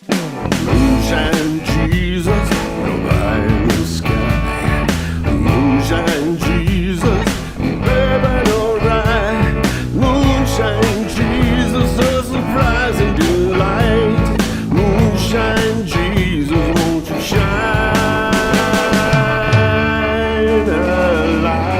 Moonshine Jesus, nobody in the sky. Moonshine Jesus, baby, alright. Moonshine Jesus, a surprising delight. Moonshine Jesus, won't you shine a light?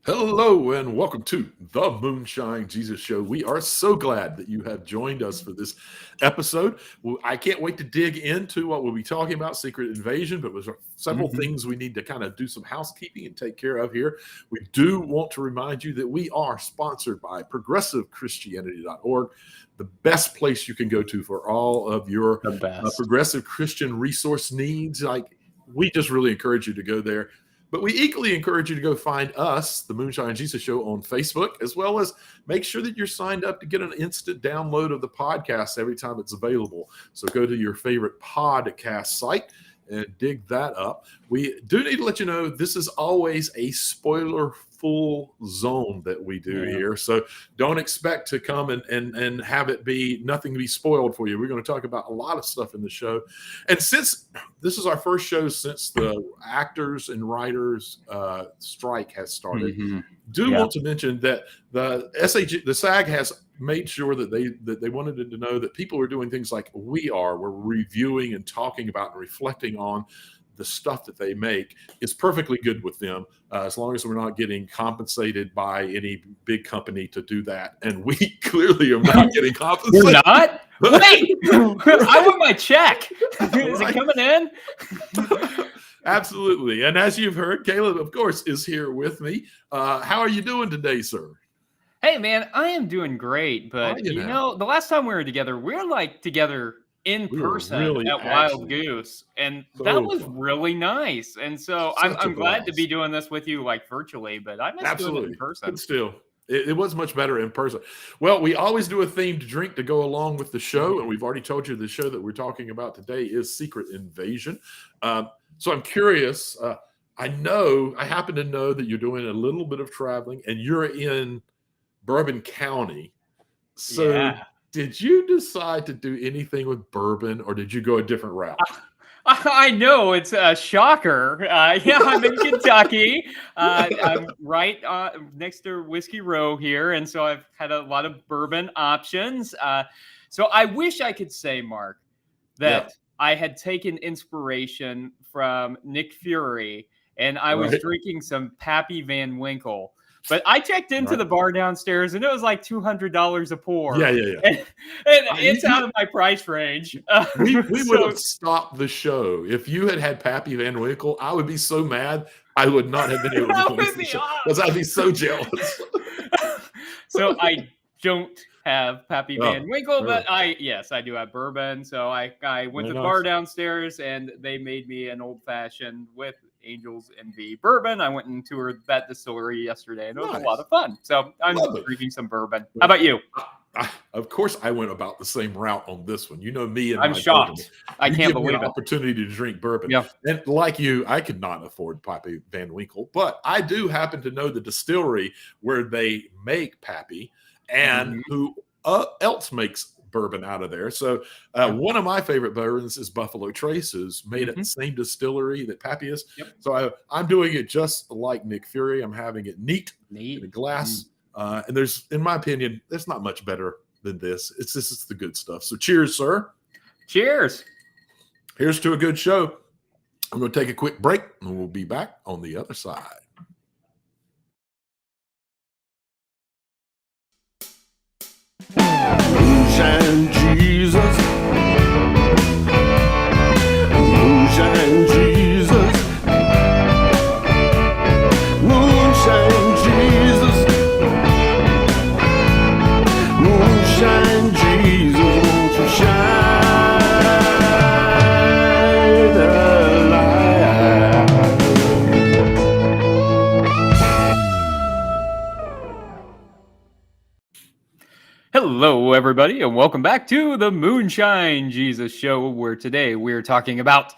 Hello and welcome to the Moonshine Jesus Show. We are so glad that you have joined us for this episode. I can't wait to dig into what we'll be talking about, Secret Invasion, but there's several things we need to kind of do some housekeeping and take care of here. We do want to remind you that we are sponsored by progressivechristianity.org, the best place you can go to for all of your progressive Christian resource needs. We just really encourage you to go there. But we equally encourage you to go find us, the Moonshine Jesus Show, on Facebook, as well as make sure that you're signed up to get an instant download of the podcast every time it's available. So go to your favorite podcast site and dig that up. We do need to let you know this is always a spoiler-full zone that we do here. So don't expect to come and have it be nothing to be spoiled for you. We're going to talk about a lot of stuff in the show. And since this is our first show since the actors and writers strike has started, want to mention that the SAG has made sure that they wanted to know that people are doing things like we're reviewing and talking about and reflecting on the stuff that they make is perfectly good with them, as long as we're not getting compensated by any big company to do that. And we clearly are not getting compensated. We're not? Wait! I want my check. Is it coming in? Absolutely. And as you've heard, Caleb, of course, is here with me. How are you doing today, sir? Hey, man, I am doing great. But, the last time we were together, we were together in person at Wild Goose. And that was really nice. And so I'm glad to be doing this with you virtually, but I miss doing it in person. But still, it was much better in person. Well, we always do a themed drink to go along with the show. And we've already told you the show that we're talking about today is Secret Invasion. So I'm curious. I happen to know that you're doing a little bit of traveling and you're in Bourbon County. So did you decide to do anything with bourbon or did you go a different route? I know, it's a shocker. I'm in Kentucky. I'm right next to Whiskey Row here. And so I've had a lot of bourbon options. So I wish I could say, Mark, that I had taken inspiration from Nick Fury and I was drinking some Pappy Van Winkle. But I checked into the bar downstairs, and it was like $200 a pour. Yeah. And it's out of my price range. We would have stopped the show. If you had Pappy Van Winkle, I would be so mad. I would not have been able to finish the show because I'd be so jealous. So I don't have Pappy Van Winkle, but I do have bourbon. So I went to the bar downstairs, and they made me an old-fashioned with Angels Envy bourbon. I went and toured that distillery yesterday, and it was a lot of fun. So I'm drinking some bourbon. How about you? Of course, I went about the same route on this one. You know me, and I'm shocked. I can't believe it. Opportunity to drink bourbon. Yeah. And like you, I could not afford Pappy Van Winkle, but I do happen to know the distillery where they make Pappy and who else makes bourbon out of there. So one of my favorite bourbons is Buffalo Trace's, made at the same distillery that Pappy is. So I'm doing it just like Nick Fury. I'm having it neat in a glass. And there's, in my opinion, there's not much better than this. It's the good stuff. So cheers, sir. Cheers. Here's to a good show. I'm going to take a quick break and we'll be back on the other side. Moonshine Jesus, Moonshine Jesus, Moonshine Jesus, Moonshine Jesus, won't you shine a light? Hello, everybody, and welcome back to the Moonshine Jesus Show, where today we're talking about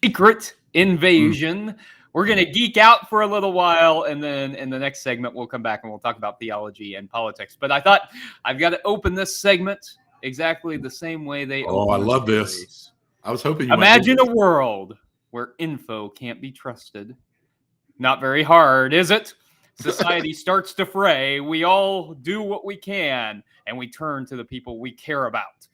Secret Invasion. We're going to geek out for a little while, and then in the next segment, we'll come back and we'll talk about theology and politics. But I thought I've got to open this segment exactly the same way they open I the love series. this. I was hoping you Imagine a world where info can't be trusted. Not very hard, is it? Society starts to fray. We all do what we can, and we turn to the people we care about.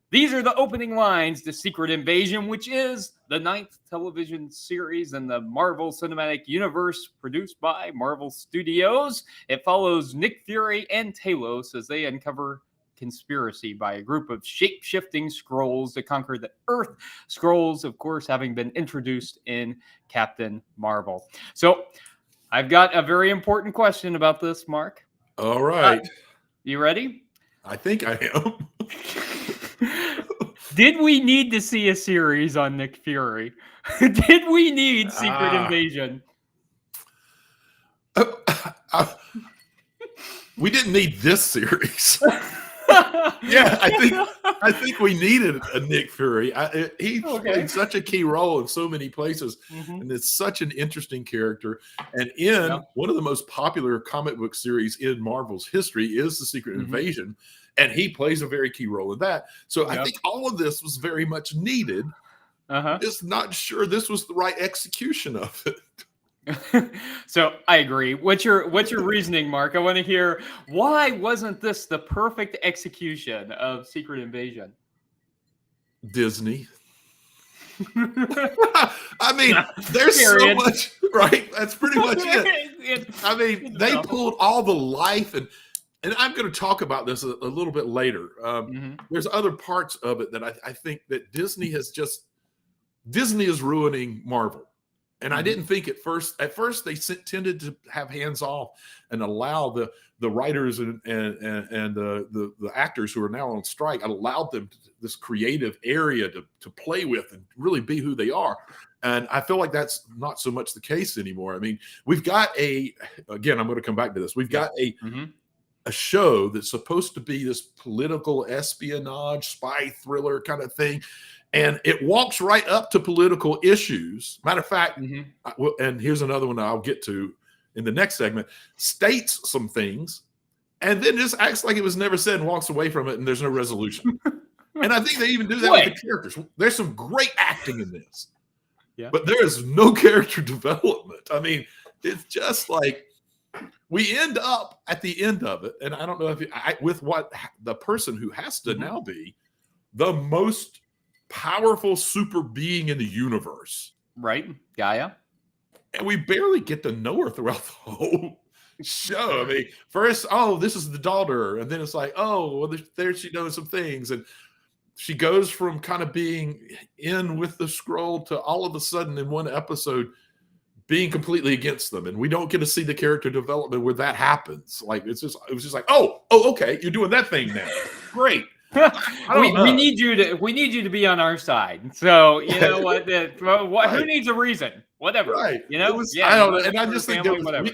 These are the opening lines to Secret Invasion, which is the 9th television series in the Marvel Cinematic Universe produced by Marvel Studios. It follows Nick Fury and Talos as they uncover conspiracy by a group of shape-shifting Skrulls to conquer the Earth. Skrulls, of course, having been introduced in Captain Marvel. So I've got a very important question about this, Mark. All right. You ready? I think I am. Did we need to see a series on Nick Fury? Did we need Secret Invasion? We didn't need this series. Yeah, I think we needed a Nick Fury. He played such a key role in so many places, and it's such an interesting character. And in one of the most popular comic book series in Marvel's history is the Secret Invasion, and he plays a very key role in that. So I think all of this was very much needed. Just not sure this was the right execution of it. So I agree. What's your reasoning, Mark? I want to hear, why wasn't this the perfect execution of Secret Invasion? Disney. I mean, there's so much, right? That's pretty much it. I mean, they pulled all the life, and I'm going to talk about this a little bit later. There's other parts of it that I think that Disney is ruining Marvel. And I didn't think at first they tended to have hands off and allow the writers and the actors who are now on strike, allowed them this creative area to play with and really be who they are. And I feel like that's not so much the case anymore. I mean, we've got again, I'm going to come back to this. We've got a show that's supposed to be this political espionage, spy thriller kind of thing. And it walks right up to political issues. Matter of fact, and here's another one I'll get to in the next segment, states some things and then just acts like it was never said and walks away from it, and there's no resolution. And I think they even do that with the characters. There's some great acting in this, but there is no character development. I mean, it's just like we end up at the end of it, and I don't know if with what the person who has to now be the most powerful super being in the universe, right? Gaia. And we barely get to know her throughout the whole show. I mean, first, this is the daughter, and then it's like, well, there she knows some things, and she goes from kind of being in with the Skrull to all of a sudden in one episode being completely against them, and we don't get to see the character development where that happens. Like it was just like, okay, you're doing that thing now, great. We need you to be on our side. So you know what? Who needs a reason? Whatever. Right. You know. I don't know. And I just think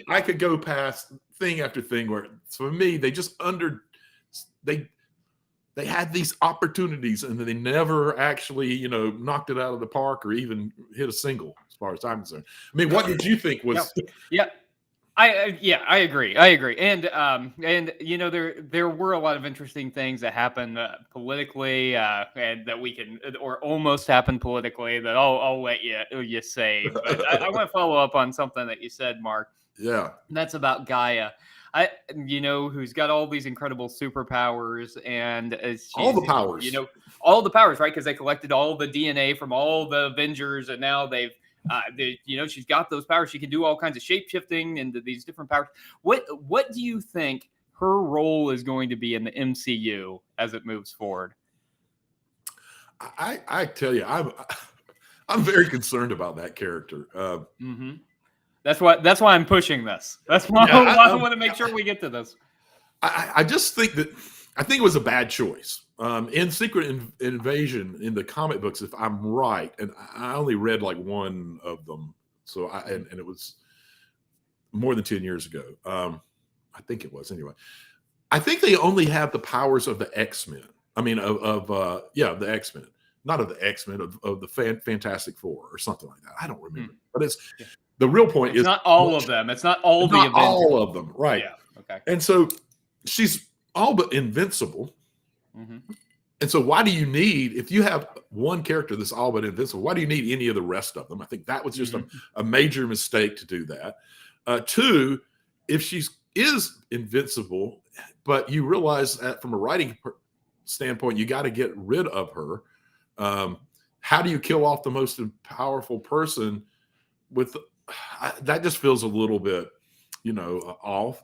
I could go past thing after thing where, for me, they just they had these opportunities and they never actually knocked it out of the park or even hit a single, as far as I'm concerned. I mean, what did you think was? I agree. And there were a lot of interesting things that happened politically, and that we can, or almost happened politically, that I'll let you say. But I want to follow up on something that you said, Mark. Yeah, and that's about Gaia. Who's got all these incredible superpowers and all the powers. All the powers, right? Because they collected all the DNA from all the Avengers, and now they've. She's got those powers. She can do all kinds of shape shifting into these different powers. What do you think her role is going to be in the MCU as it moves forward? I tell you, I'm very concerned about that character. That's why I'm pushing this. That's why I want to make sure we get to this. I just think it was a bad choice. In Secret Invasion, in the comic books, if I'm right, and I only read like one of them, so and it was more than 10 years ago. I think it was anyway. I think they only have the powers of the X-Men. I mean, the X-Men, not of the X-Men, of the Fantastic Four or something like that. I don't remember, but The real point It's is not all of them. It's not all the not Avengers. all of them, right? Yeah. Okay. And so she's all but invincible. Mm-hmm. And so why do you need, if you have one character that's all but invincible, why do you need any of the rest of them? I think that was just a major mistake to do that. Two, if she is invincible, but you realize that from a writing standpoint, you got to get rid of her. How do you kill off the most powerful person with that? Just feels a little bit, off.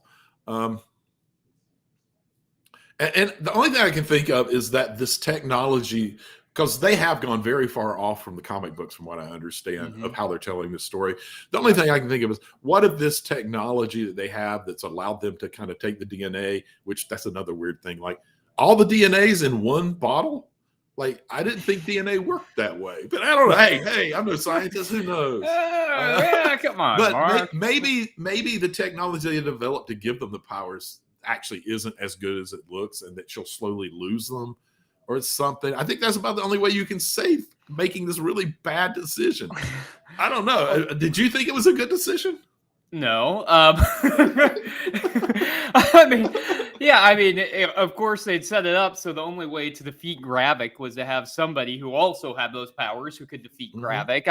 And the only thing I can think of is that this technology, because they have gone very far off from the comic books, from what I understand, of how they're telling this story. The only thing I can think of is, what if this technology that they have that's allowed them to kind of take the DNA, which that's another weird thing, like all the DNA's in one bottle? Like, I didn't think DNA worked that way, but I don't know. Hey, I'm no scientist. Who knows? Yeah, come on, but Mark. maybe the technology they developed to give them the powers actually isn't as good as it looks, and that she'll slowly lose them or something. I think that's about the only way you can save making this really bad decision. I don't know. Did you think it was a good decision? No. I mean, of course they'd set it up so the only way to defeat Gravik was to have somebody who also had those powers who could defeat Gravik.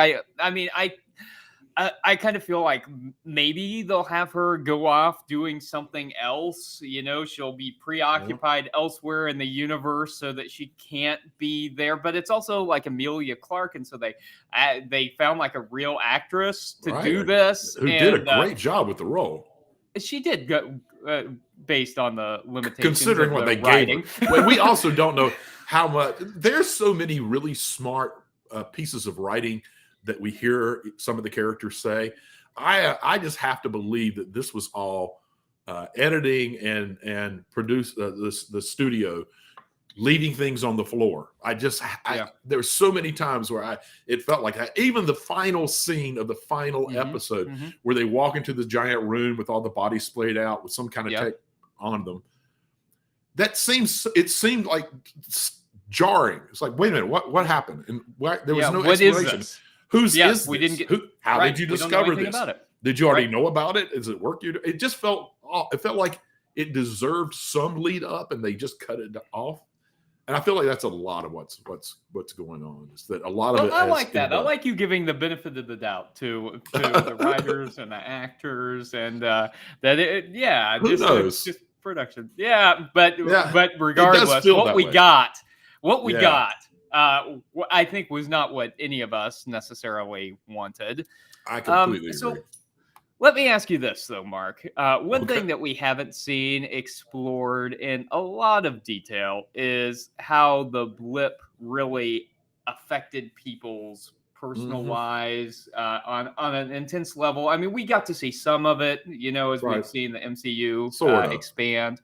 I kind of feel like maybe they'll have her go off doing something else. She'll be preoccupied elsewhere in the universe so that she can't be there. But it's also like Emilia Clarke, and so they found like a real actress to do this, who did a great job with the role. She did go, based on the limitations, considering what they writing. gave her. Well, we also don't know how much. There's so many really smart pieces of writing that we hear some of the characters say. I just have to believe that this was all editing and produce the studio leaving things on the floor. There were so many times where it felt like even the final scene of the final episode where they walk into the giant room with all the bodies splayed out with some kind of tech on them. It seemed like jarring. It's like, wait a minute, what happened? And there was no explanation. Whose is this? We didn't get. How did you discover this? Did you already know about it? Is it work? It just felt like it deserved some lead up, and they just cut it off. And I feel like that's a lot of what's going on. Is that a lot of it? I like that. I like you giving the benefit of the doubt to the writers and the actors, and Who knows? Just production. But regardless, what we got, I think was not what any of us necessarily wanted. I completely agree. Let me ask you this, though, Mark. One thing that we haven't seen explored in a lot of detail is how the blip really affected people's personal lives on an intense level. I mean, we got to see some of it, as we've seen the MCU expand.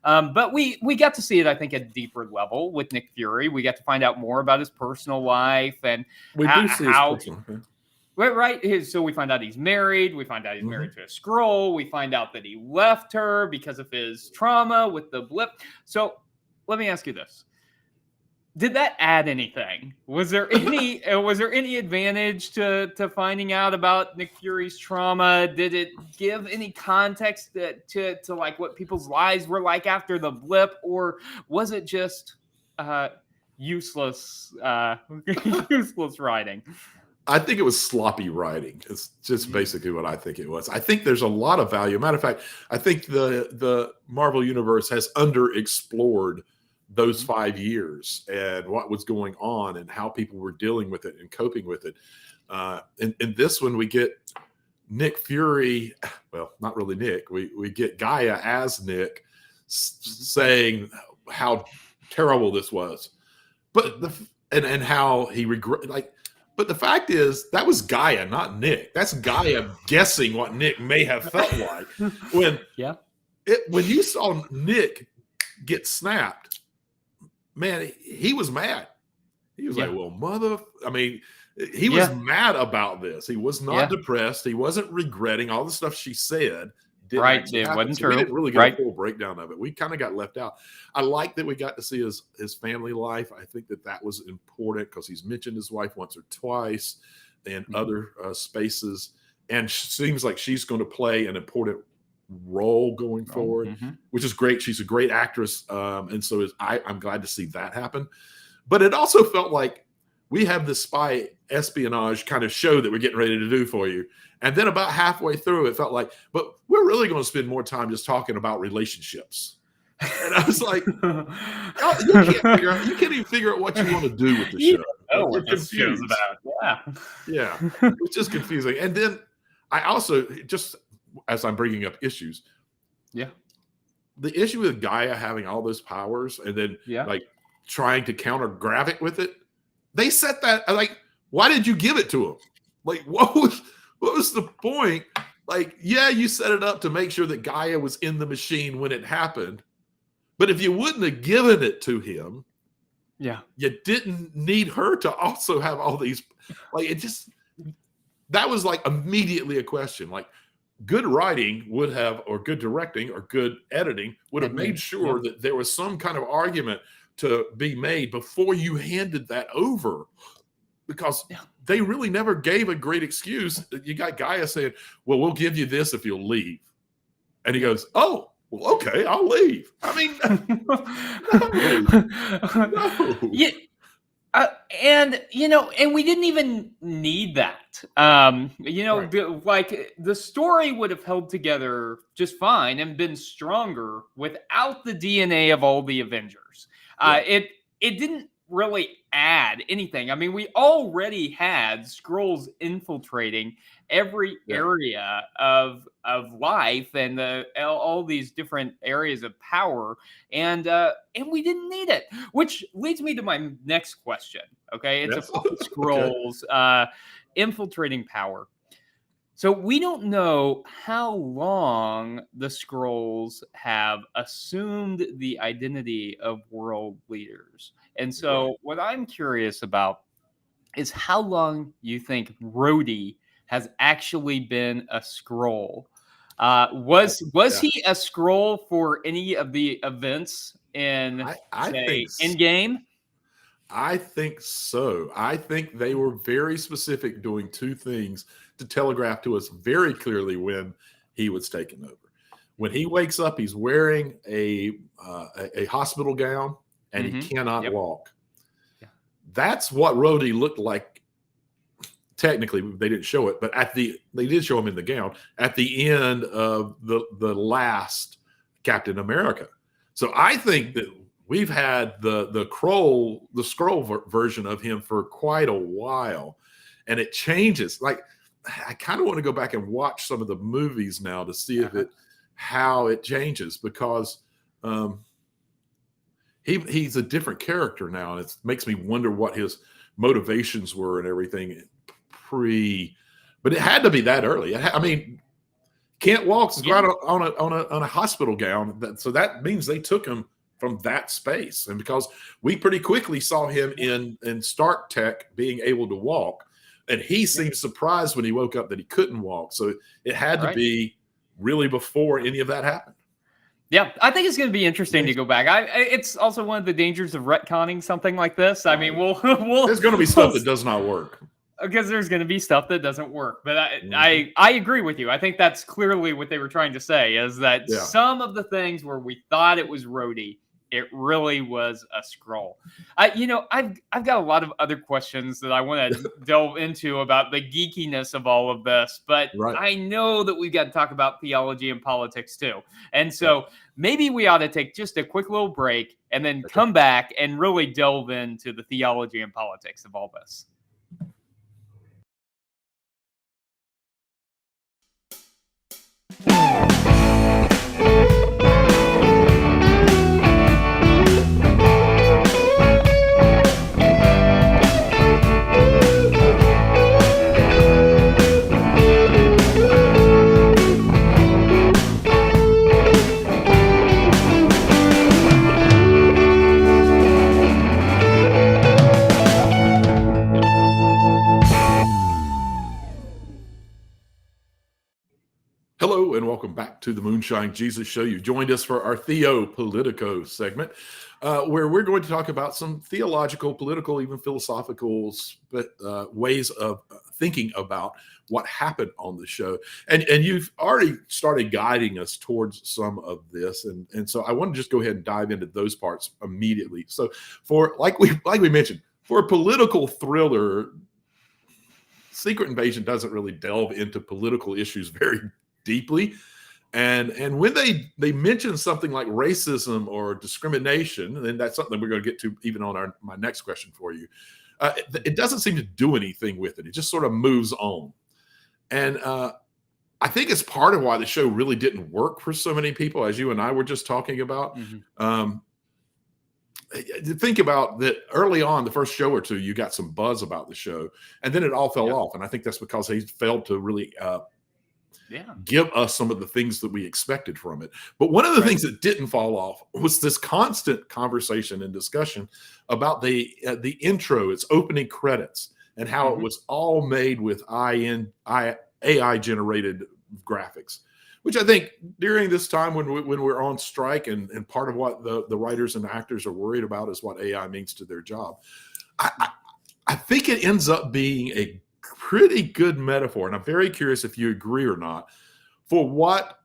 But we got to see it, I think, at a deeper level with Nick Fury. We got to find out more about his personal life and we do see his personal life. Right. So we find out he's married. We find out he's married to a Skrull. We find out that he left her because of his trauma with the blip. So let me ask you this. Did that add anything? Was there any advantage to finding out about Nick Fury's trauma? Did it give any context to like what people's lives were like after the blip, or was it just useless writing? I think it was sloppy writing. It's just basically what I think it was. I think there's a lot of value. Matter of fact, I think the Marvel Universe has underexplored those 5 years and what was going on and how people were dealing with it and coping with it. In this one, we get Nick Fury. Well, not really Nick. We get Gaia as Nick saying how terrible this was, but and how he regret like. But the fact is, that was Gaia, not Nick. That's Gaia guessing what Nick may have felt like when you saw Nick get snapped. Man, he was mad. He was like, "Well, mother." I mean, he was mad about this. He was not depressed. He wasn't regretting all the stuff she said. It wasn't true. We didn't really get a full breakdown of it. We kind of got left out. I like that we got to see his family life. I think that was important because he's mentioned his wife once or twice in other spaces. and seems like she's going to play an important role going forward, which is great. She's a great actress, and so I'm glad to see that happen. But it also felt like we have this spy espionage kind of show that we're getting ready to do for you, and then about halfway through, it felt like, but we're really going to spend more time just talking about relationships. And I was like, you can't even figure out what you want to do with the show. Oh, what this show's about. Yeah, it's just confusing. And then I also, just as I'm bringing up issues, the issue with Gaia having all those powers and then like trying to counter Gravik with it, they set that, like, why did you give it to him? Like, what was the point? Like, yeah, you set it up to make sure that Gaia was in the machine when it happened. But if you wouldn't have given it to him, you didn't need her to also have all these. Like, it just, that was like immediately a question. Like, good writing would have, or good directing, or good editing would have made sure that there was some kind of argument to be made before you handed that over, because they really never gave a great excuse. You got Gaia saying, well, we'll give you this if you'll leave. And he goes, oh, well, okay, I'll leave. I mean, no. Yeah, and and we didn't even need that. Like the story would have held together just fine and been stronger without the DNA of all the Avengers. It didn't really add anything. I mean, we already had Skrulls infiltrating every area of life and all these different areas of power, and we didn't need it. Which leads me to my next question. Okay, it's about Skrulls infiltrating power. So we don't know how long the Skrulls have assumed the identity of world leaders. And so what I'm curious about is how long you think Rhodey has actually been a Skrull. Was he a Skrull for any of the events in Endgame? I think so. I think they were very specific, doing two things to telegraph to us very clearly when he was taken over. When he wakes up, he's wearing a hospital gown and he cannot walk. Yeah. That's what Rhodey looked like. Technically, they didn't show it, but they did show him in the gown at the end of the last Captain America. So I think that we've had the Skrull version of him for quite a while, and it changes. Like, I kind of want to go back and watch some of the movies now to see how it changes, because he's a different character now, and it makes me wonder what his motivations were and everything but it had to be that early. I mean, can't walk right on a hospital gown, so that means they took him from that space. And because we pretty quickly saw him in Stark Tech being able to walk, and he seemed surprised when he woke up that he couldn't walk. So it had to be really before any of that happened. Yeah, I think it's going to be interesting to go back. It's also one of the dangers of retconning something like this. I mean, there's going to be stuff that does not work. Because there's going to be stuff that doesn't work. But I agree with you. I think that's clearly what they were trying to say, is that some of the things where we thought it was Rhodey, it really was a Skrull. I've got a lot of other questions that I want to delve into about the geekiness of all of this, but I know that we've got to talk about theology and politics too. And so maybe we ought to take just a quick little break and then come back and really delve into the theology and politics of all this. Hello and welcome back to the Moonshine Jesus Show. You joined us for our Theo Politico segment, where we're going to talk about some theological, political, even philosophical ways of thinking about what happened on the show. And you've already started guiding us towards some of this. And so I want to just go ahead and dive into those parts immediately. So for like we mentioned, for a political thriller, Secret Invasion doesn't really delve into political issues very deeply. And when they mention something like racism or discrimination, and that's something we're going to get to even on my next question for you, it doesn't seem to do anything with it. It just sort of moves on. And I think it's part of why the show really didn't work for so many people, as you and I were just talking about. Think about that early on, the first show or two, you got some buzz about the show, and then it all fell off. And I think that's because they failed to really give us some of the things that we expected from it. But one of the things that didn't fall off was this constant conversation and discussion about the intro, its opening credits, and how it was all made with AI generated graphics. Which I think during this time when we're on strike and part of what the writers and actors are worried about is what AI means to their job. I think it ends up being a pretty good metaphor, and I'm very curious if you agree or not, for what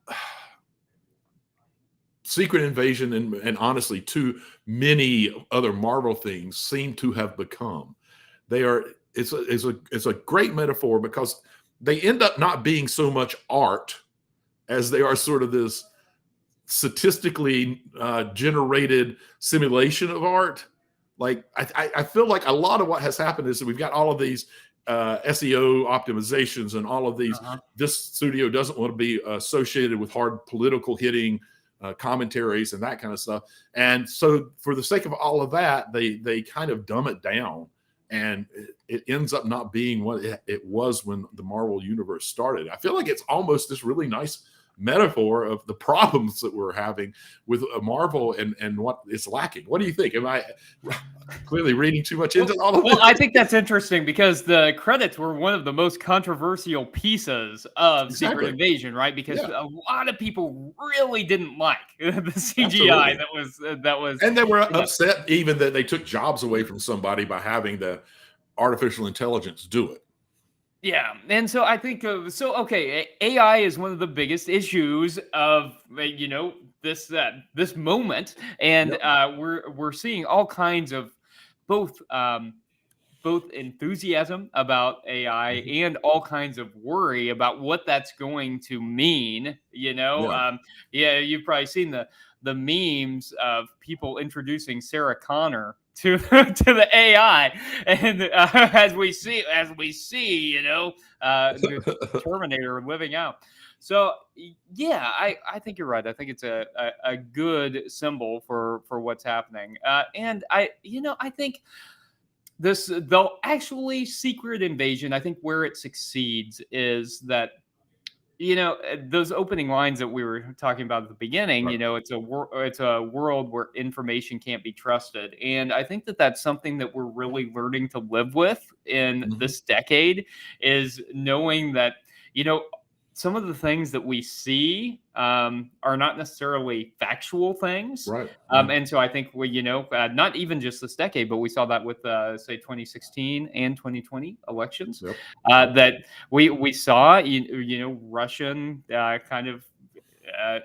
Secret Invasion and honestly too many other Marvel things seem to have become. It's a great metaphor because they end up not being so much art as they are sort of this statistically generated simulation of art. Like I feel like a lot of what has happened is that we've got all of these SEO optimizations and all of these. This studio doesn't want to be associated with hard political hitting commentaries and that kind of stuff. And so for the sake of all of that, they kind of dumb it down. And it ends up not being what it was when the Marvel universe started. I feel like it's almost this really nice metaphor of the problems that we're having with Marvel and what it's lacking. What do you think? Am I clearly reading too much into all of this? Well, I think that's interesting because the credits were one of the most controversial pieces of Secret Invasion, right? Because a lot of people really didn't like the CGI that was, and they were upset even that they took jobs away from somebody by having the artificial intelligence do it. Yeah, and so I think AI is one of the biggest issues of this moment, and we're seeing all kinds of both enthusiasm about AI and all kinds of worry about what that's going to mean. You've probably seen the memes of people introducing Sarah Connor to the AI, and as we see, the Terminator living out. So yeah, I think you're right. I think it's a good symbol for what's happening, and I think though actually Secret Invasion, I think where it succeeds is that. Those opening lines that we were talking about at the beginning, it's a world where information can't be trusted. And I think that's something that we're really learning to live with in this decade, is knowing that, some of the things that we see are not necessarily factual things. Right. And so I think not even just this decade, but we saw that with say 2016 and 2020 elections, that we saw Russian kind of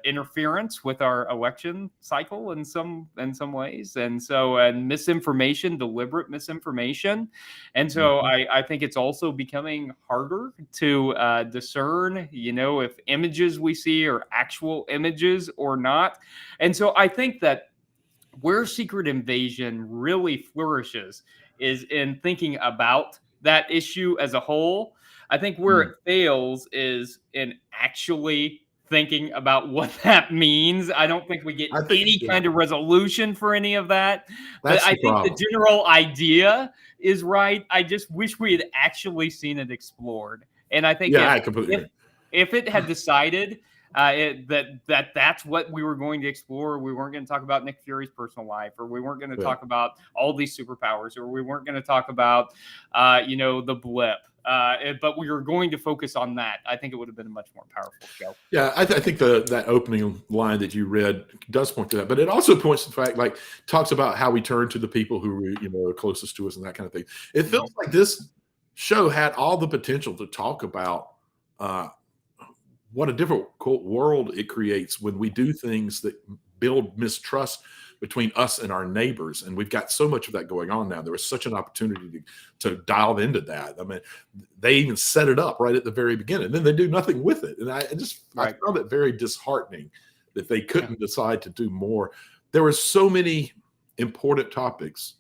interference with our election cycle in some ways, and so misinformation, deliberate misinformation, and so I think it's also becoming harder to discern, if images we see are actual images or not, and so I think that where Secret Invasion really flourishes is in thinking about that issue as a whole. I think where it fails is in actually thinking about what that means. I don't think we get any kind of resolution for any of that. But I think the general idea is right. I just wish we had actually seen it explored. And I think I completely agree. If it had decided that's what we were going to explore. We weren't going to talk about Nick Fury's personal life, or we weren't going to talk about all these superpowers, or we weren't going to talk about, the blip. But we were going to focus on that. I think it would have been a much more powerful show. Yeah, I think that opening line that you read does point to that, but it also points to the fact, like, talks about how we turn to the people who are closest to us and that kind of thing. It feels like this show had all the potential to talk about what a difficult world it creates when we do things that build mistrust between us and our neighbors. And we've got so much of that going on now. There was such an opportunity to dial into that. I mean, they even set it up right at the very beginning, and then they do nothing with it. And I found it very disheartening that they couldn't decide to do more. There were so many important topics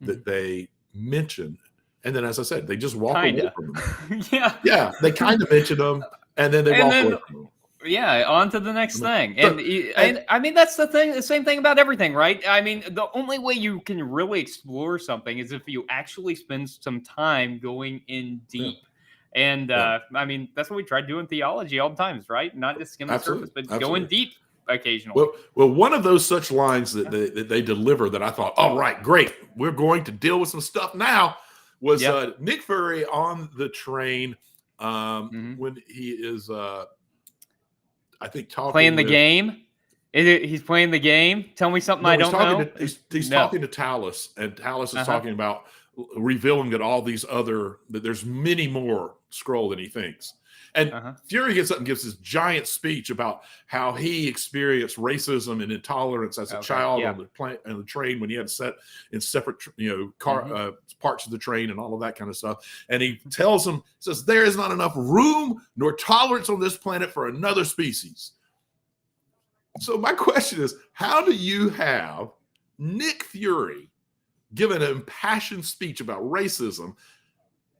that they mentioned. And then, as I said, they just walk away from them. Yeah, they kind of mention them, and then they walk away from them. Yeah, on to the next thing. And I mean, that's the same thing about everything, right? I mean, the only way you can really explore something is if you actually spend some time going in deep. And I mean, that's what we try doing theology all the time, right? Not just skimming the surface, but going deep occasionally. Well, one of those such lines that they deliver that I thought, all right, great, we're going to deal with some stuff now, was Nick Fury on the train when he is I think playing the game. He's playing the game. Tell me something I don't know. He's talking to Talos, and Talos is talking about revealing that there's many more Skrull than he thinks. And Fury gets up and gives this giant speech about how he experienced racism and intolerance as a child on the train when he had to set in separate parts of the train and all of that kind of stuff. And he tells him, says, there is not enough room nor tolerance on this planet for another species. So my question is, how do you have Nick Fury give an impassioned speech about racism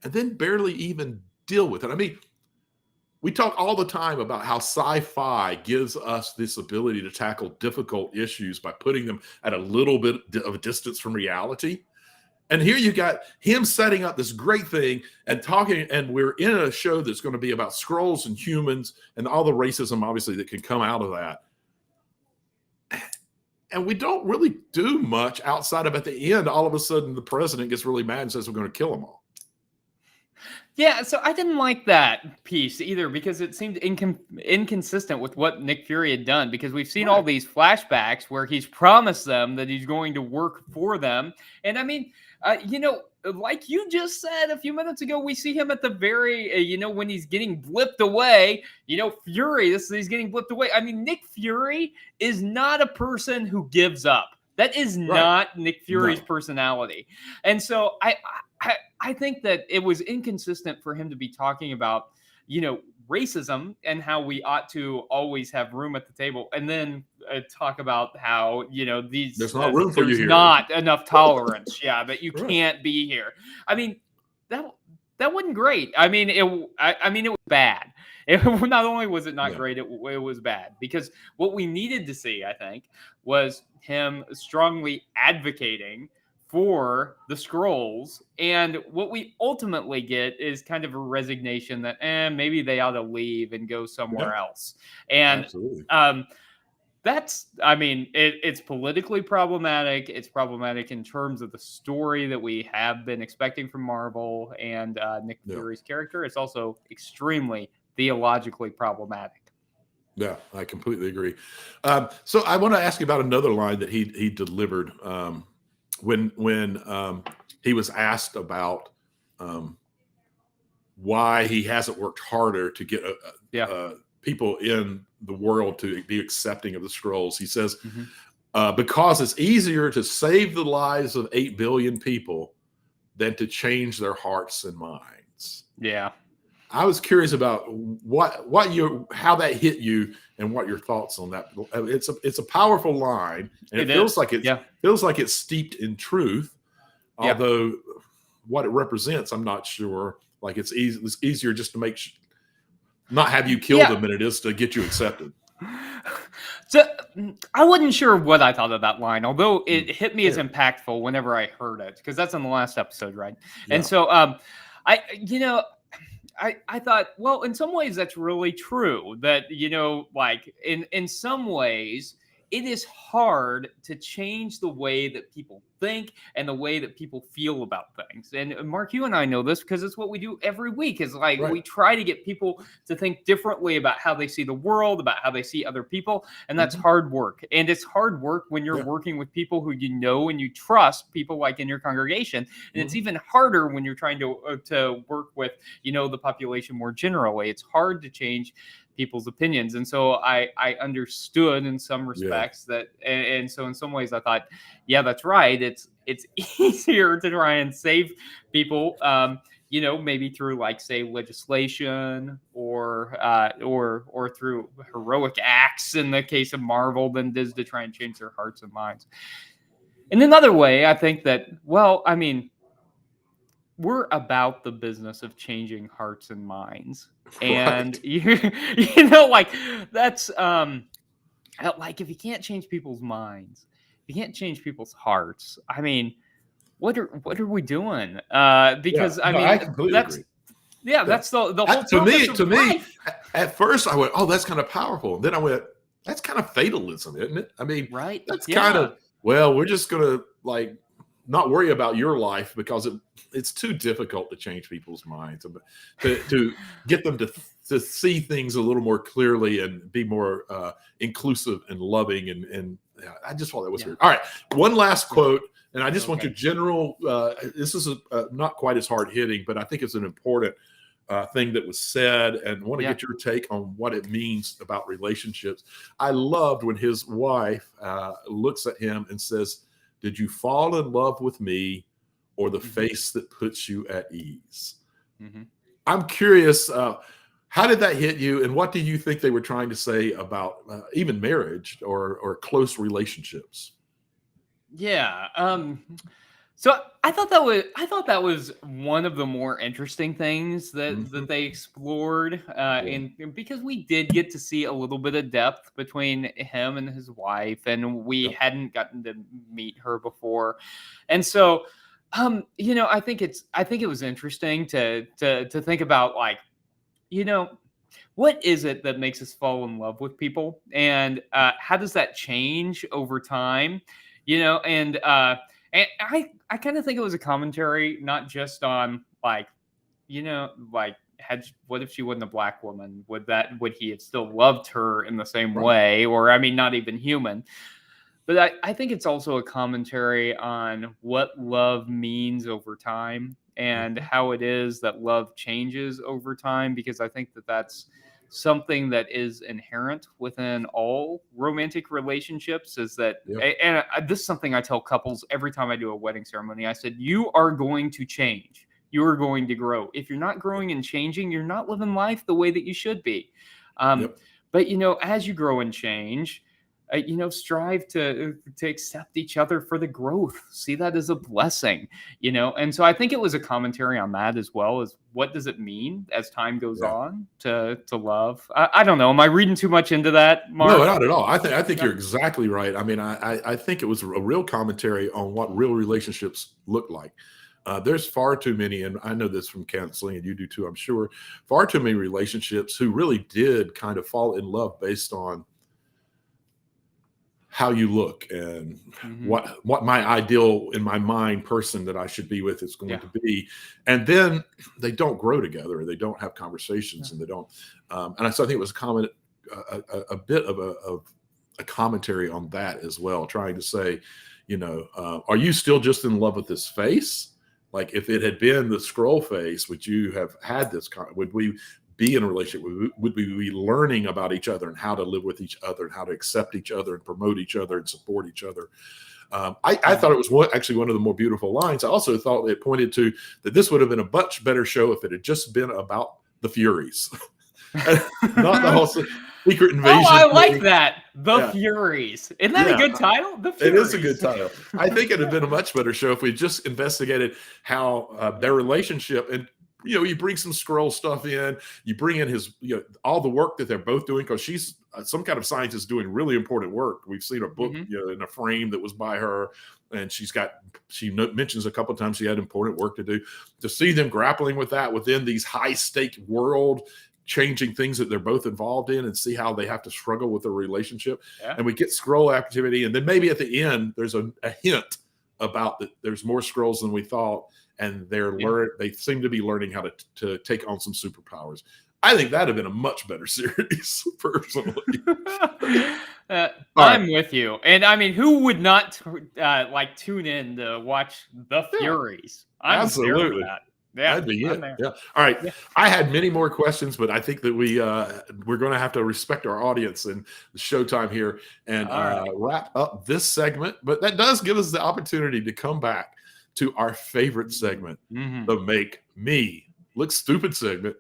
and then barely even deal with it? I mean, we talk all the time about how sci-fi gives us this ability to tackle difficult issues by putting them at a little bit of a distance from reality. And here you got him setting up this great thing and talking, and we're in a show that's going to be about Skrulls and humans and all the racism, obviously, that can come out of that. And we don't really do much outside of, at the end, all of a sudden the president gets really mad and says we're going to kill them all. Yeah, so I didn't like that piece either because it seemed inconsistent with what Nick Fury had done, because we've seen all these flashbacks where he's promised them that he's going to work for them. And I mean, like you just said a few minutes ago, we see him at the very, when he's getting blipped away, Fury, he's getting blipped away. I mean, Nick Fury is not a person who gives up. That is not Nick Fury's personality. And so I think that it was inconsistent for him to be talking about, racism and how we ought to always have room at the table, and then talk about how, there's not room for you here. Not enough tolerance. that you can't be here. I mean, that wasn't great. I mean, it was bad. Not only was it not great, it was bad, because what we needed to see, I think, was him strongly advocating for the Skrulls, and what we ultimately get is kind of a resignation that maybe they ought to leave and go somewhere else. And it's politically problematic. It's problematic in terms of the story that we have been expecting from Marvel and Nick Fury's character. It's also extremely theologically problematic. Yeah, I completely agree. So I want to ask you about another line that he delivered when he was asked about why he hasn't worked harder to get people in the world to be accepting of the Skrulls. He says, because it's easier to save the lives of 8 billion people than to change their hearts and minds. Yeah. I was curious about how that hit you and what your thoughts on that. It's a powerful line, and it feels like it's steeped in truth. Although what it represents, I'm not sure. Like it's easier just to not have you kill them than it is to get you accepted. So I wasn't sure what I thought of that line, although it hit me as impactful whenever I heard it, because that's in the last episode, right? Yeah. And so I thought, well, in some ways that's really true. That like in some ways it is hard to change the way that people think and the way that people feel about things. And Mark, you and I know this because it's what we do every week. Is like Right. we try to get people to think differently about how they see the world, about how they see other people, and that's hard work. And it's hard work when you're working with people who you know and you trust, people like in your congregation. And it's even harder when you're trying to work with the population more generally. It's hard to change people's opinions, and so I understood in some respects that, and so in some ways I thought, yeah, that's right. It's easier to try and save people, maybe through like say legislation or through heroic acts in the case of Marvel than it is to try and change their hearts and minds. In another way, I think that, well, I mean, we're about the business of changing hearts and minds. And like that's like if you can't change people's minds, if you can't change people's hearts, I mean, what are we doing? Because I mean, I completely agree. Yeah, that's the whole to me, at first I went, oh, that's kind of powerful. And then I went, that's kind of fatalism, isn't it? I mean, right. That's kind of, well, we're just gonna like not worry about your life because it's too difficult to change people's minds, to get them to see things a little more clearly and be more inclusive and loving. And I just thought that was weird. All right. One last quote. And I just want your general, this is not quite as hard hitting, but I think it's an important thing that was said, and want to get your take on what it means about relationships. I loved when his wife looks at him and says, "Did you fall in love with me or the face that puts you at ease?" I'm curious, how did that hit you? And what do you think they were trying to say about even marriage or close relationships? Yeah. So I thought that was one of the more interesting things that they explored, and because we did get to see a little bit of depth between him and his wife, and we hadn't gotten to meet her before, and so I think it was interesting to think about, like, what is it that makes us fall in love with people, and how does that change over time, and I kind of think it was a commentary, not just on like, like what if she wasn't a black woman? Would he have still loved her in the same way? Or, I mean, not even human. But I think it's also a commentary on what love means over time and how it is that love changes over time, because I think that that's something that is inherent within all romantic relationships, is that, and this is something I tell couples every time I do a wedding ceremony. I said, you are going to change. You are going to grow. If you're not growing and changing, you're not living life the way that you should be. But, as you grow and change, strive to accept each other for the growth. See that as a blessing, And so I think it was a commentary on that, as well as what does it mean as time goes on to love. I don't know. Am I reading too much into that, Mark? No, not at all. I think you're exactly right. I mean, I think it was a real commentary on what real relationships look like. There's far too many, and I know this from counseling, and you do too, I'm sure, far too many relationships who really did kind of fall in love based on how you look and what my ideal in my mind person that I should be with is going to be. And then they don't grow together. They don't have conversations and they don't. And so I think it was a bit of a commentary on that as well, trying to say, are you still just in love with this face? Like, if it had been the scroll face, would you have had this? Would we be in a relationship? Would we be learning about each other and how to live with each other and how to accept each other and promote each other and support each other? I thought it was actually one of the more beautiful lines. I also thought it pointed to that this would have been a much better show if it had just been about the Furies, not the whole secret invasion. Oh, I like that. The Furies. Isn't that a good title? The Furies. It is a good title. I think it would have been a much better show if we just investigated how their relationship, and you bring some scroll stuff in, you bring in his, all the work that they're both doing, because she's some kind of scientist doing really important work. We've seen a book, in a frame that was by her, and she mentions a couple of times she had important work to do. To see them grappling with that within these high stake world changing things that they're both involved in, and see how they have to struggle with their relationship. Yeah. And we get scroll activity, and then maybe at the end there's a hint about that there's more scrolls than we thought, and they seem to be learning how to take on some superpowers. I think that'd have been a much better series, personally. I'm with you, and I mean, who would not tune in to watch the Furies? I'm absolutely. There for that. Yeah, that'd be it. Yeah. All right. Yeah. I had many more questions, but I think that we're going to have to respect our audience and the showtime here and wrap up this segment. But that does give us the opportunity to come back to our favorite segment, the Make Me Look Stupid segment.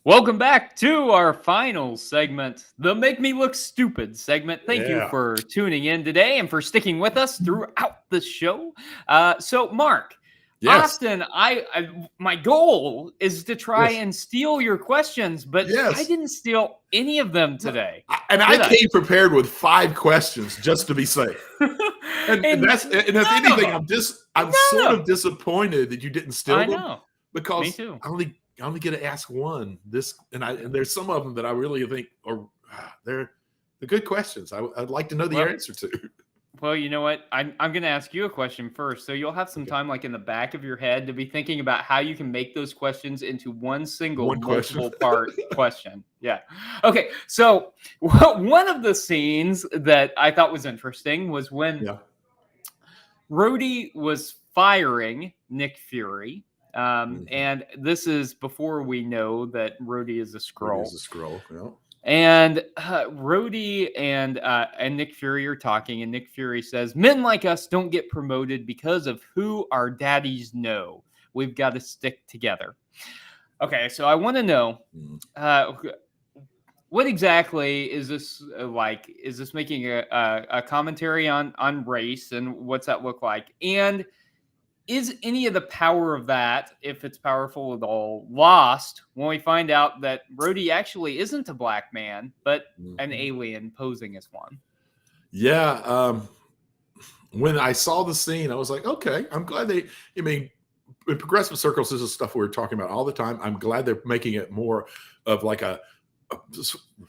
Welcome back to our final segment, the Make Me Look Stupid segment. Thank you for tuning in today and for sticking with us throughout the show. So, Mark, often my goal is to try and steal your questions, but I didn't steal any of them today. I came prepared with 5 questions just to be safe. and if anything, I'm sort of disappointed that you didn't steal them. I know. Because me too. I only get to ask one. And there's some of them that I really think are they're good questions. I'd like to know the answer to. Well, you know what? I'm going to ask you a question first, so you'll have some time, like in the back of your head, to be thinking about how you can make those questions into one single multiple part question. Yeah. Okay. So one of the scenes that I thought was interesting was when Rhodey was firing Nick Fury. And this is before we know that Rhodey is a Skrull. Rhodey is a Skrull, yeah. And Rhodey and Nick Fury are talking, and Nick Fury says, "Men like us don't get promoted because of who our daddies know. We've got to stick together." Okay, so I want to know, what exactly is this like? Is this making a commentary on race, and what's that look like? And is any of the power of that, if it's powerful at all, lost when we find out that Rhodey actually isn't a black man, but an alien posing as one? Yeah. When I saw the scene, I was like, okay, I'm glad in progressive circles, this is stuff we're talking about all the time. I'm glad they're making it more of like a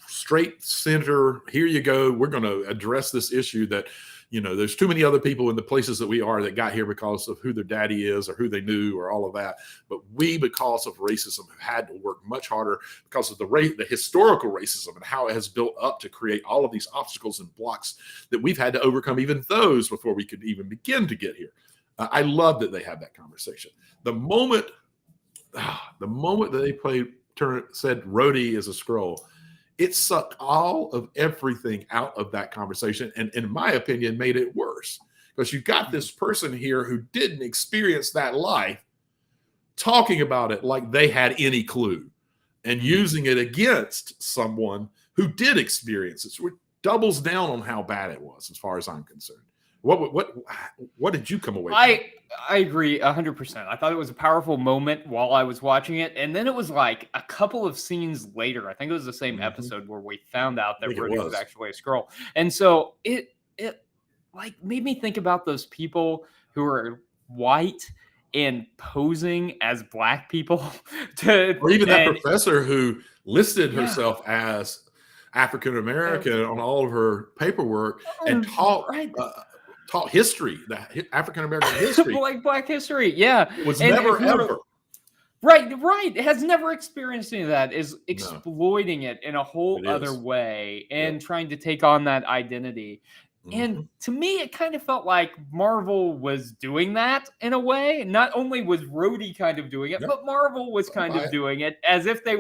straight center. Here you go. We're going to address this issue that, there's too many other people in the places that we are that got here because of who their daddy is or who they knew or all of that. But we, because of racism, have had to work much harder because of the historical racism and how it has built up to create all of these obstacles and blocks that we've had to overcome, even those before we could even begin to get here. I love that they had that conversation. The moment that they said Rhodey is a Skrull, it sucked all of everything out of that conversation, and in my opinion, made it worse. Because you've got this person here who didn't experience that life talking about it like they had any clue and using it against someone who did experience it. So it doubles down on how bad it was, as far as I'm concerned. What did you come away from? I agree 100%. I thought it was a powerful moment while I was watching it. And then it was like a couple of scenes later, I think it was the same episode, where we found out that Rhodey was actually a Skrull. And so it like made me think about those people who are white and posing as black people. Or even that professor who listed herself as African American on all of her paperwork and taught history, African American history, like Black history. Yeah, it was never ever. Right. It has never experienced any of that. Is exploiting it in a whole other way and trying to take on that identity. And Mhm. to me, it kind of felt like Marvel was doing that in a way. Not only was Rhodey kind of doing it, Yep. but Marvel was I kind buy of it. doing it as if they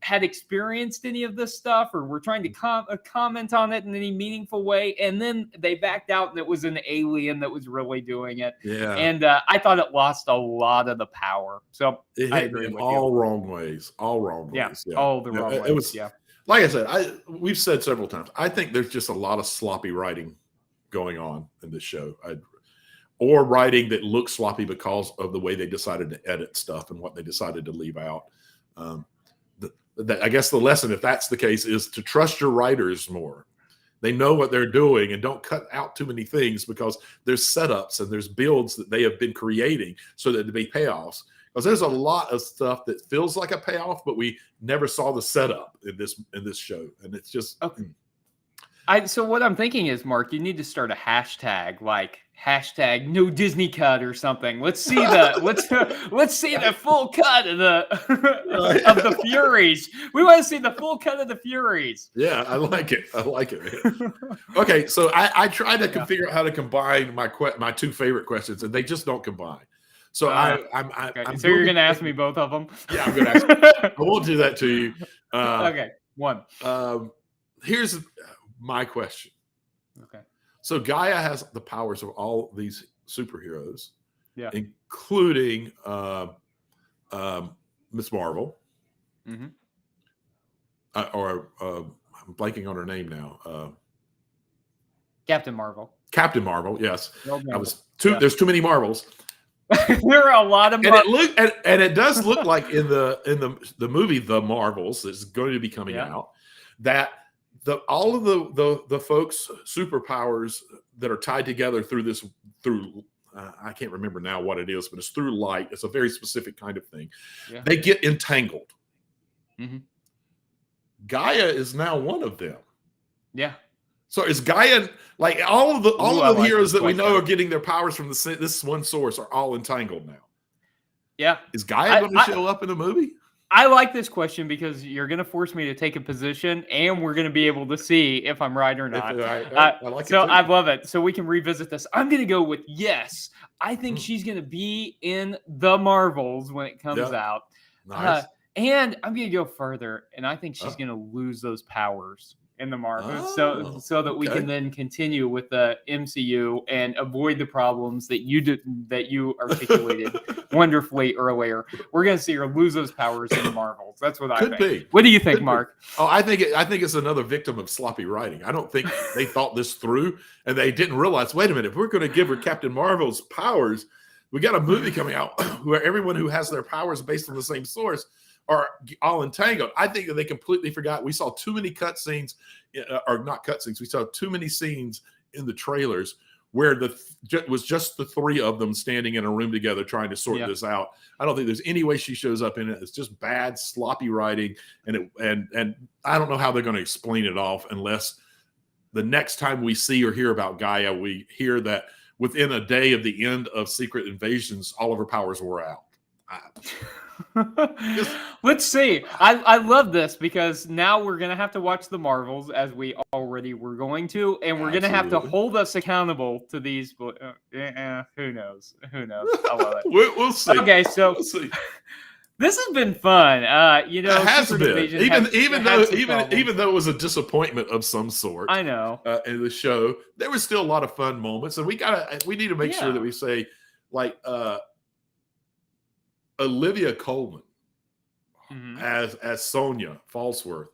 had experienced any of this stuff or were trying to comment on it in any meaningful way. And then they backed out, and it was an alien that was really doing it. Yeah. And I thought it lost a lot of the power. So It I hit me agree in with you. all wrong ways. All wrong Yeah, ways. Yeah. all the Yeah, wrong it ways. was Yeah. like I said, we've said several times. I think there's just a lot of sloppy writing going on in this show. Or writing that looks sloppy because of the way they decided to edit stuff and what they decided to leave out. Um, I guess the lesson, if that's the case, is to trust your writers more. They know what they're doing, and don't cut out too many things because there's setups and there's builds that they have been creating so that to be payoffs. Because there's a lot of stuff that feels like a payoff, but we never saw the setup in this show, and it's just Okay. So what I'm thinking is, Mark, you need to start a hashtag like #No Disney Cut or something. Let's see the let's see the full cut of the of the Furies. We want to see the full cut of the Furies. Yeah, I like it. I like it, man. Okay, so I tried to figure out how to combine my two favorite questions, and they just don't combine. So Okay. I'm So you're gonna ask me both of them? Yeah, I'm gonna ask you. I won't do that to you. Okay, one. Here's my question. Okay. So Gaia has the powers of all these superheroes, Yeah. including Miss Marvel, Mm-hmm. I'm blanking on her name now. Captain Marvel. Captain Marvel. Yes, Well I done. was too. Yeah. There's too many Marvels. There are a lot of And it does look like in the movie The Marvels that's going to be coming out that all of the folks superpowers that are tied together through I can't remember now what it is, but it's through light. It's a very specific kind of thing. Yeah. They get entangled. Mm-hmm. Gaia is now one of them. Yeah. So is Gaia like all of the like heroes this that we know question. are getting their powers from this one source are all entangled now? Yeah. Is Gaia going to show up in the movie? I like this question because you're going to force me to take a position, and we're going to be able to see if I'm right or not. I like so it too. I love it. So we can revisit this. I'm going to go with yes. I think she's going to be in the Marvels when it comes out. Nice. And I'm going to go further, and I think she's going to lose those powers in the Marvels, so that we can then continue with the MCU and avoid the problems that you articulated wonderfully earlier. We're going to see her lose those powers in the Marvels. That's what I think. Be. What do you think, Could Mark? Be. Oh, I think it's another victim of sloppy writing. I don't think they thought this through, and they didn't realize. Wait a minute, if we're going to give her Captain Marvel's powers, we got a movie coming out where everyone who has their powers based on the same source are all entangled. I think that they completely forgot. We saw too many cutscenes, or not cutscenes. We saw too many scenes in the trailers where it was just the three of them standing in a room together trying to sort this out. I don't think there's any way she shows up in it. It's just bad, sloppy writing, and I don't know how they're going to explain it off unless the next time we see or hear about Gaia, we hear that within a day of the end of Secret Invasions, all of her powers were out. Let's see. I love this because now we're gonna have to watch the Marvels as we already were going to, and we're gonna have to hold us accountable to these. Who knows? Who knows? I love it. We'll see. Okay, so we'll see. This has been fun. It has been, even though it was a disappointment of some sort. I know. In the show, there was still a lot of fun moments, and we need to make sure that we say like. Olivia Colman as Sonia Falsworth.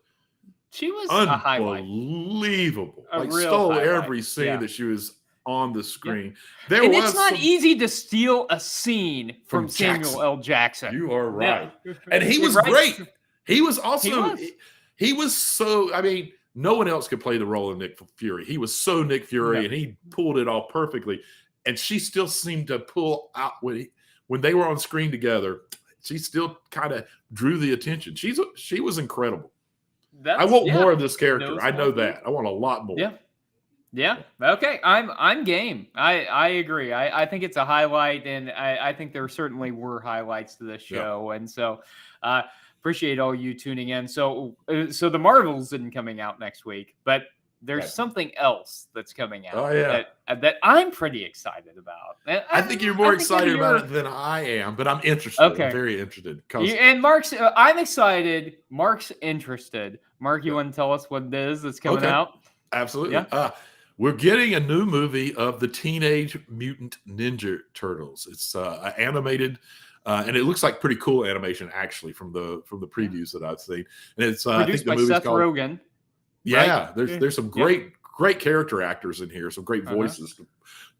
She was a highlight. Unbelievable. Stole every scene that she was on the screen. It's not easy to steal a scene from Samuel L. Jackson. You are right. Yeah. And he was great. He was also he was so, I mean, no one else could play the role of Nick Fury. He was so Nick Fury, and he pulled it off perfectly. And she still seemed to pull out when they were on screen together, she still kind of drew the attention. She was incredible. I want more of this character. I know that. I want a lot more. Yeah. Okay. I'm game. I agree. I think it's a highlight, and I think there certainly were highlights to this show. And so appreciate all you tuning in. So the Marvels isn't coming out next week, but there's Right. something else that's coming out Oh, yeah. that I'm pretty excited about. And I think you're more think excited maybe about you're- it than I am, but I'm interested. Okay. I'm very interested. 'Cause- And Mark's, I'm excited. Mark's interested. Mark, you want to tell us what it is that's coming Okay. out? Absolutely. Yeah. We're getting a new movie of the Teenage Mutant Ninja Turtles. It's animated, and it looks like pretty cool animation actually from the previews that I've seen. And it's I think Produced the by movie's Seth called. Rogen. Yeah, right? there's some great character actors in here, some great voices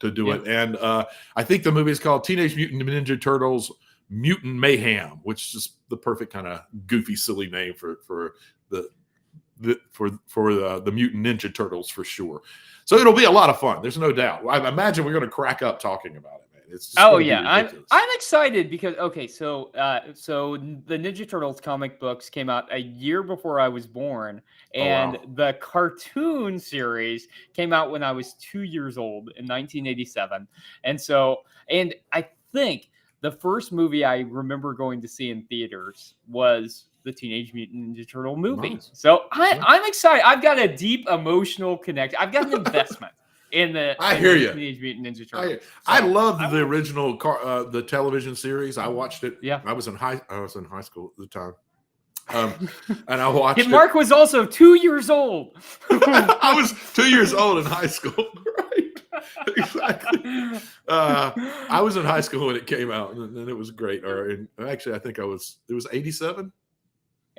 to do it. And I think the movie is called Teenage Mutant Ninja Turtles Mutant Mayhem, which is the perfect kind of goofy, silly name for the Mutant Ninja Turtles for sure. So it'll be a lot of fun. There's no doubt. I imagine we're going to crack up talking about it, man. It's just Oh gonna be yeah, ridiculous. I'm excited because so the Ninja Turtles comic books came out a year before I was born, and wow. the cartoon series came out when I was 2 years old in 1987. And I think the first movie I remember going to see in theaters was the Teenage Mutant Ninja Turtle movie. Nice. So I'm excited. I've got a deep emotional connection. I've got an investment in the Teenage Mutant Ninja Turtles. I loved the original the television series. I watched it. Yeah. I was in high school at the time. And I watched it. Mark was also 2 years old. I was 2 years old in high school. Right. Exactly. I was in high school when it came out, and it was great. Actually, I think it was 87.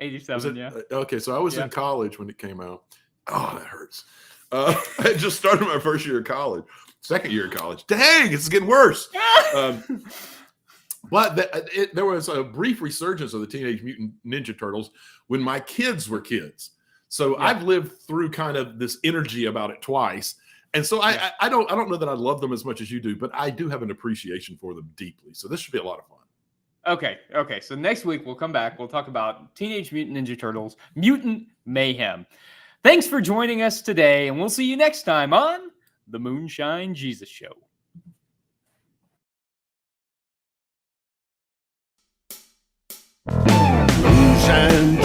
87, yeah. Okay, so I was in college when it came out. Oh, that hurts. I just started my first year of college, second year of college. Dang, it's getting worse. But there was a brief resurgence of the Teenage Mutant Ninja Turtles when my kids were kids. So I've lived through kind of this energy about it twice. And so I don't know that I love them as much as you do, but I do have an appreciation for them deeply. So this should be a lot of fun. Okay. So next week we'll come back. We'll talk about Teenage Mutant Ninja Turtles, Mutant Mayhem. Thanks for joining us today, and we'll see you next time on the Moonshine Jesus Show. Moonshine